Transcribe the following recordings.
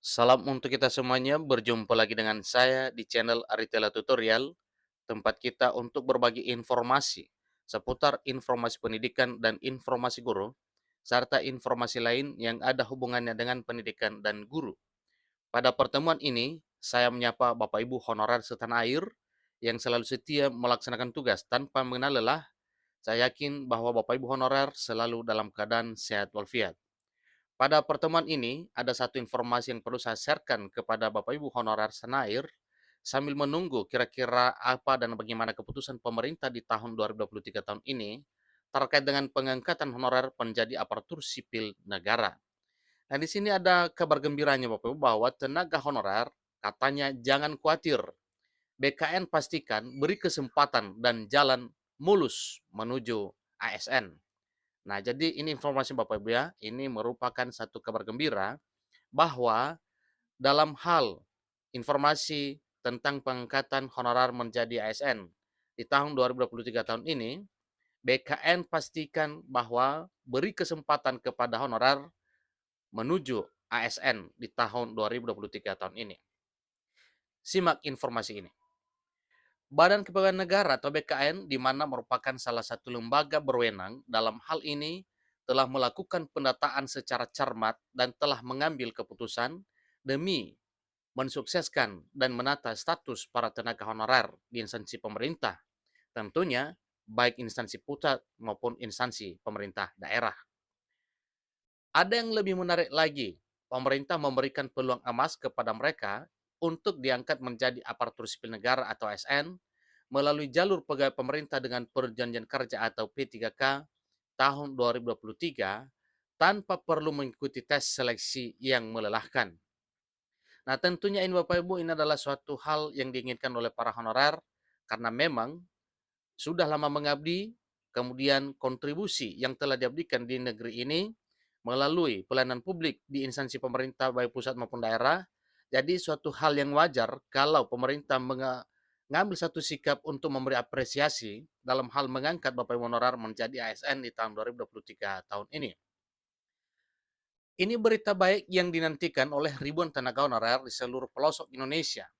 Salam untuk kita semuanya, berjumpa lagi dengan saya di channel Aritela Tutorial, tempat kita untuk berbagi informasi seputar informasi pendidikan dan informasi guru, serta informasi lain yang ada hubungannya dengan pendidikan dan guru. Pada pertemuan ini, saya menyapa Bapak Ibu honorer setanah air yang selalu setia melaksanakan tugas tanpa mengenal lelah. Saya yakin bahwa Bapak Ibu honorer selalu dalam keadaan sehat walafiat. Pada pertemuan ini, ada satu informasi yang perlu saya sharekan kepada Bapak Ibu honorer senair, sambil menunggu kira-kira apa dan bagaimana keputusan pemerintah di tahun 2023 tahun ini, terkait dengan pengangkatan honorer menjadi aparatur sipil negara. Nah, di sini ada kabar gembiranya Bapak Ibu bahwa tenaga honorer katanya jangan khawatir. BKN pastikan beri kesempatan dan jalan mulus menuju ASN. Nah, jadi ini informasi Bapak Ibu ya, ini merupakan satu kabar gembira bahwa dalam hal informasi tentang pengangkatan honorer menjadi ASN di tahun 2023 tahun ini, BKN pastikan bahwa beri kesempatan kepada honorer menuju ASN di tahun 2023 tahun ini. Simak informasi ini. Badan Kepegawaian Negara atau BKN, di mana merupakan salah satu lembaga berwenang dalam hal ini, telah melakukan pendataan secara cermat dan telah mengambil keputusan demi mensukseskan dan menata status para tenaga honorer di instansi pemerintah, tentunya baik instansi pusat maupun instansi pemerintah daerah. Ada yang lebih menarik lagi, pemerintah memberikan peluang emas kepada mereka untuk diangkat menjadi aparatur sipil negara atau ASN melalui jalur pegawai pemerintah dengan perjanjian kerja atau P3K tahun 2023 tanpa perlu mengikuti tes seleksi yang melelahkan. Nah, tentunya ini Bapak Ibu, ini adalah suatu hal yang diinginkan oleh para honorer karena memang sudah lama mengabdi, kemudian kontribusi yang telah diabdikan di negeri ini melalui pelayanan publik di instansi pemerintah baik pusat maupun daerah. Jadi suatu hal yang wajar kalau pemerintah mengambil satu sikap untuk memberi apresiasi dalam hal mengangkat Bapak Ibu honorer menjadi ASN di tahun 2023 tahun ini. Ini berita baik yang dinantikan oleh ribuan tenaga honorer di seluruh pelosok Indonesia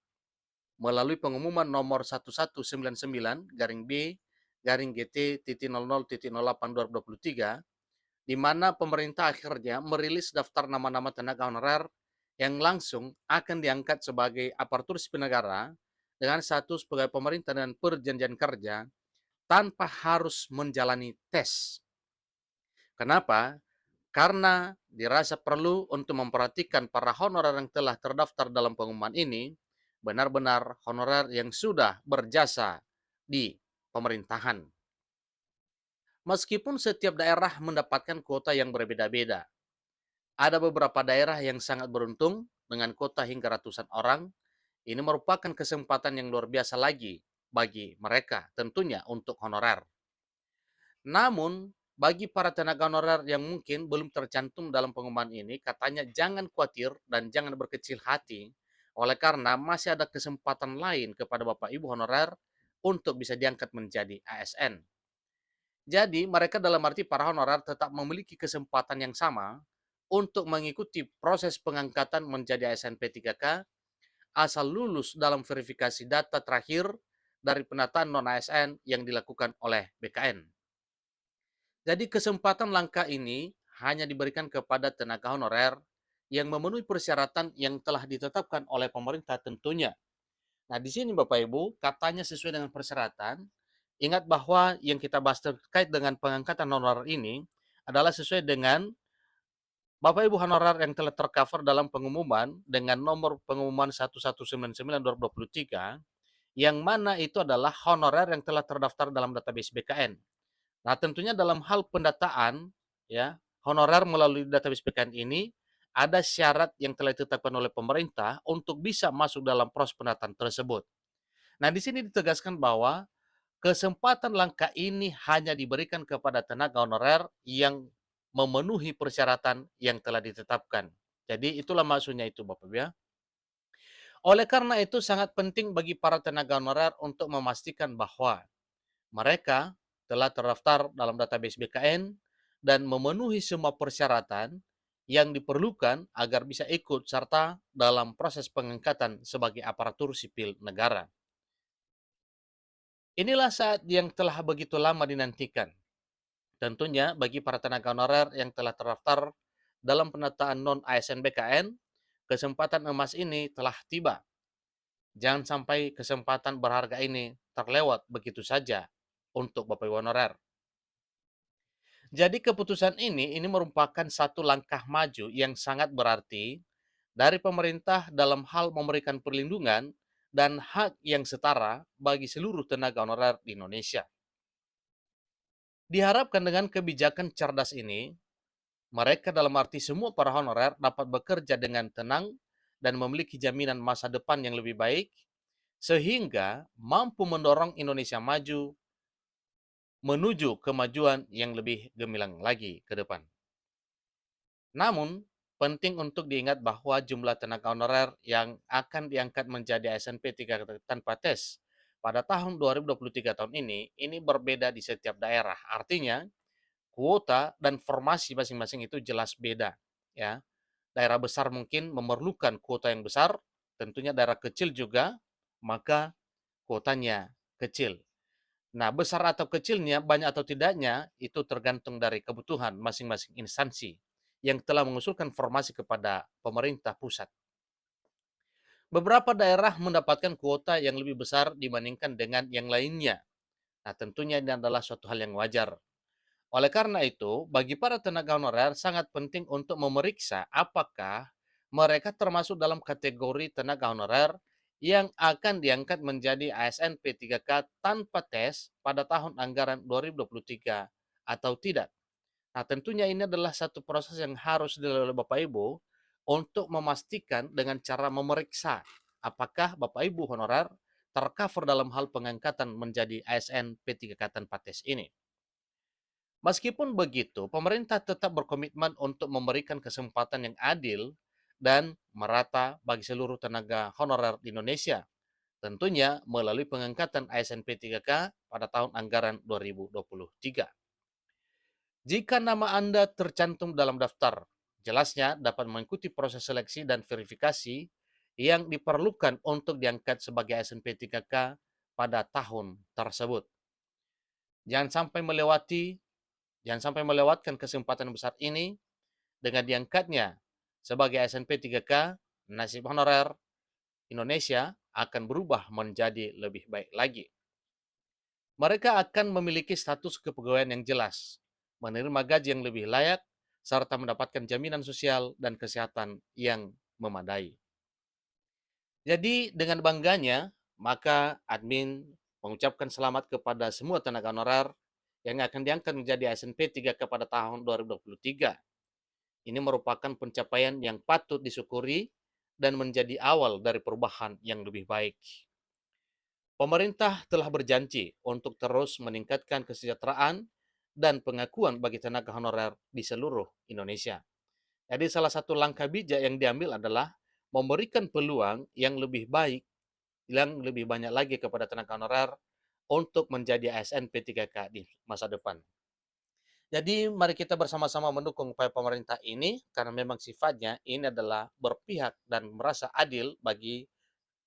melalui pengumuman nomor 1199 garing B garing GT titik 00 titik 08 2023, di mana pemerintah akhirnya merilis daftar nama-nama tenaga honorer yang langsung akan diangkat sebagai aparatur sipil negara dengan status pegawai pemerintah dan perjanjian kerja tanpa harus menjalani tes. Kenapa? Karena dirasa perlu untuk memperhatikan para honorer yang telah terdaftar dalam pengumuman ini, benar-benar honorer yang sudah berjasa di pemerintahan. Meskipun setiap daerah mendapatkan kuota yang berbeda-beda, ada beberapa daerah yang sangat beruntung dengan kuota hingga ratusan orang. Ini merupakan kesempatan yang luar biasa lagi bagi mereka, tentunya untuk honorer. Namun, bagi para tenaga honorer yang mungkin belum tercantum dalam pengumuman ini, katanya jangan khawatir dan jangan berkecil hati, oleh karena masih ada kesempatan lain kepada Bapak Ibu honorer untuk bisa diangkat menjadi ASN. Jadi, mereka dalam arti para honorer tetap memiliki kesempatan yang sama untuk mengikuti proses pengangkatan menjadi ASN P3K asal lulus dalam verifikasi data terakhir dari penataan non-ASN yang dilakukan oleh BKN. Jadi kesempatan langka ini hanya diberikan kepada tenaga honorer yang memenuhi persyaratan yang telah ditetapkan oleh pemerintah tentunya. Nah, di sini Bapak Ibu, katanya sesuai dengan persyaratan. Ingat bahwa yang kita bahas terkait dengan pengangkatan honorer ini adalah sesuai dengan Bapak Ibu honorer yang telah tercover dalam pengumuman dengan nomor pengumuman 1199 2023, yang mana itu adalah honorer yang telah terdaftar dalam database BKN. Nah, tentunya dalam hal pendataan, ya, honorer melalui database PKN ini ada syarat yang telah ditetapkan oleh pemerintah untuk bisa masuk dalam proses pendataan tersebut. Nah, di sini ditegaskan bahwa kesempatan langka ini hanya diberikan kepada tenaga honorer yang memenuhi persyaratan yang telah ditetapkan. Jadi itulah maksudnya itu Bapak Ibu ya. Oleh karena itu sangat penting bagi para tenaga honorer untuk memastikan bahwa mereka telah terdaftar dalam database BKN dan memenuhi semua persyaratan yang diperlukan agar bisa ikut serta dalam proses pengangkatan sebagai aparatur sipil negara. Inilah saat yang telah begitu lama dinantikan. Tentunya bagi para tenaga honorer yang telah terdaftar dalam penataan non-ASN BKN, kesempatan emas ini telah tiba. Jangan sampai kesempatan berharga ini terlewat begitu saja untuk Bapak Ibu honorer. Jadi keputusan ini merupakan satu langkah maju yang sangat berarti dari pemerintah dalam hal memberikan perlindungan dan hak yang setara bagi seluruh tenaga honorer di Indonesia. Diharapkan dengan kebijakan cerdas ini, mereka dalam arti semua para honorer dapat bekerja dengan tenang dan memiliki jaminan masa depan yang lebih baik, sehingga mampu mendorong Indonesia maju menuju kemajuan yang lebih gemilang lagi ke depan. Namun, penting untuk diingat bahwa jumlah tenaga honorer yang akan diangkat menjadi ASN P3 tanpa tes pada tahun 2023 tahun ini berbeda di setiap daerah. Artinya, kuota dan formasi masing-masing itu jelas beda, ya. Daerah besar mungkin memerlukan kuota yang besar, tentunya daerah kecil juga, maka kuotanya kecil. Nah, besar atau kecilnya, banyak atau tidaknya, itu tergantung dari kebutuhan masing-masing instansi yang telah mengusulkan formasi kepada pemerintah pusat. Beberapa daerah mendapatkan kuota yang lebih besar dibandingkan dengan yang lainnya. Nah, tentunya ini adalah suatu hal yang wajar. Oleh karena itu, bagi para tenaga honorer sangat penting untuk memeriksa apakah mereka termasuk dalam kategori tenaga honorer yang akan diangkat menjadi ASN P3K tanpa tes pada tahun anggaran 2023 atau tidak. Nah, tentunya ini adalah satu proses yang harus dilalui oleh Bapak Ibu untuk memastikan dengan cara memeriksa apakah Bapak Ibu honorer tercover dalam hal pengangkatan menjadi ASN P3K tanpa tes ini. Meskipun begitu, pemerintah tetap berkomitmen untuk memberikan kesempatan yang adil dan merata bagi seluruh tenaga honorer di Indonesia, tentunya melalui pengangkatan ASN P3K pada tahun anggaran 2023. Jika nama Anda tercantum dalam daftar, jelasnya dapat mengikuti proses seleksi dan verifikasi yang diperlukan untuk diangkat sebagai ASN P3K pada tahun tersebut. Jangan sampai melewati Jangan sampai melewatkan kesempatan besar ini dengan diangkatnya sebagai ASN P3K, nasib honorer Indonesia akan berubah menjadi lebih baik lagi. Mereka akan memiliki status kepegawaian yang jelas, menerima gaji yang lebih layak, serta mendapatkan jaminan sosial dan kesehatan yang memadai. Jadi dengan bangganya, maka admin mengucapkan selamat kepada semua tenaga honorer yang akan diangkat menjadi ASN P3K pada tahun 2023. Ini merupakan pencapaian yang patut disyukuri dan menjadi awal dari perubahan yang lebih baik. Pemerintah telah berjanji untuk terus meningkatkan kesejahteraan dan pengakuan bagi tenaga honorer di seluruh Indonesia. Jadi salah satu langkah bijak yang diambil adalah memberikan peluang yang lebih baik, yang lebih banyak lagi kepada tenaga honorer untuk menjadi ASN P3K di masa depan. Jadi mari kita bersama-sama mendukung upaya pemerintah ini karena memang sifatnya ini adalah berpihak dan merasa adil bagi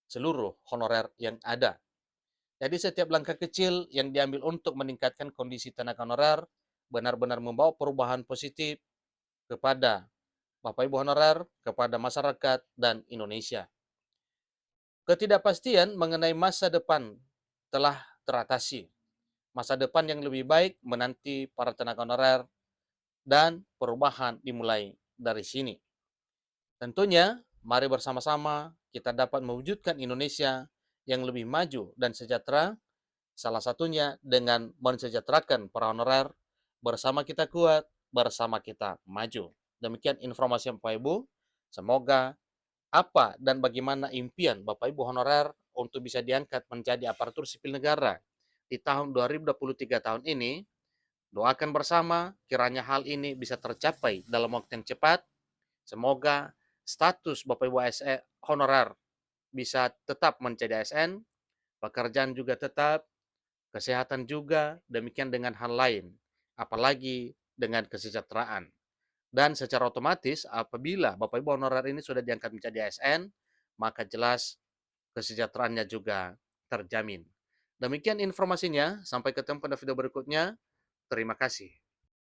seluruh honorer yang ada. Jadi setiap langkah kecil yang diambil untuk meningkatkan kondisi tenaga honorer benar-benar membawa perubahan positif kepada Bapak Ibu honorer, kepada masyarakat dan Indonesia. Ketidakpastian mengenai masa depan telah teratasi. Masa depan yang lebih baik menanti para tenaga honorer dan perubahan dimulai dari sini. Tentunya, mari bersama-sama kita dapat mewujudkan Indonesia yang lebih maju dan sejahtera, salah satunya dengan mensejahterakan para honorer, bersama kita kuat, bersama kita maju. Demikian informasi Bapak Ibu, semoga apa dan bagaimana impian Bapak Ibu honorer untuk bisa diangkat menjadi aparatur sipil negara di tahun 2023 tahun ini. Doakan bersama kiranya hal ini bisa tercapai dalam waktu yang cepat. Semoga status Bapak Ibu ASN honorer bisa tetap menjadi ASN, pekerjaan juga tetap, kesehatan juga, demikian dengan hal lain, apalagi dengan kesejahteraan. Dan secara otomatis apabila Bapak Ibu honorer ini sudah diangkat menjadi ASN, maka jelas kesejahteraannya juga terjamin. Demikian informasinya, sampai ketemu pada video berikutnya. Terima kasih.